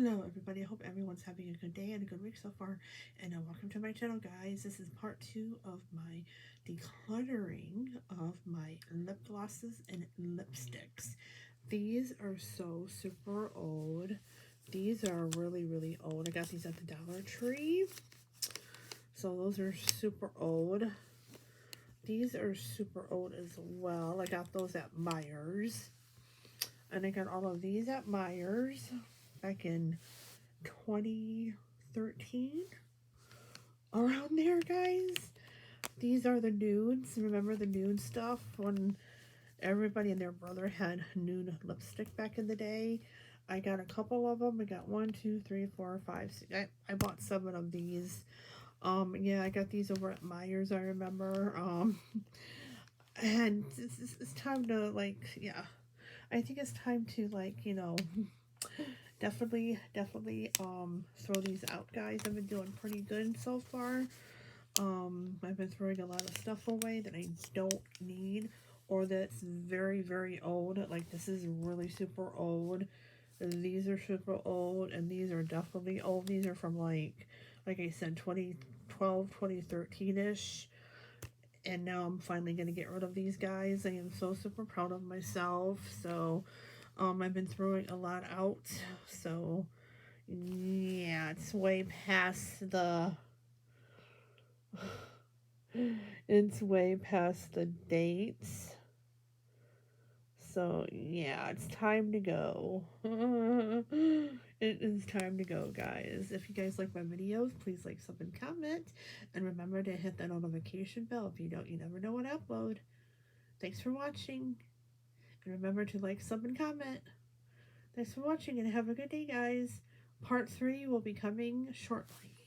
Hello everybody, I hope everyone's having a good day and a good week so far, and welcome to my channel, guys. This is part 2 of my decluttering of my lip glosses and lipsticks. These are so super old. These are really old. I got these at the Dollar Tree, so those are super old. These are super old as well. I got those at Meijer's, and I got all of these at Meijer's back in 2013, around there, guys. These are the nudes. Remember the nude stuff when everybody and their brother had nude lipstick back in the day? I got a couple of them. I got 1, 2, 3, 4, 5, 6. I bought 7 of these. Yeah, I got these over at Meijer's, I remember. And it's time to, like, yeah, I think it's time to, like, you know, definitely throw these out, guys. I've been doing pretty good so far. I've been throwing a lot of stuff away that I don't need or that's very old. Like, this is really super old. These are super old, and these are definitely old. These are from, like I said, 2012, 2013-ish. And now I'm finally going to get rid of these guys. I am so super proud of myself. So, I've been throwing a lot out. So, yeah, it's way past the... It's way past the dates. So, yeah, it's time to go. It is time to go, guys. If you guys like my videos, please like, sub, and comment. And remember to hit that notification bell. If you don't, you never know when I upload. Thanks for watching. And remember to like, sub, and comment. Thanks for watching, and have a good day, guys. Part 3 will be coming shortly.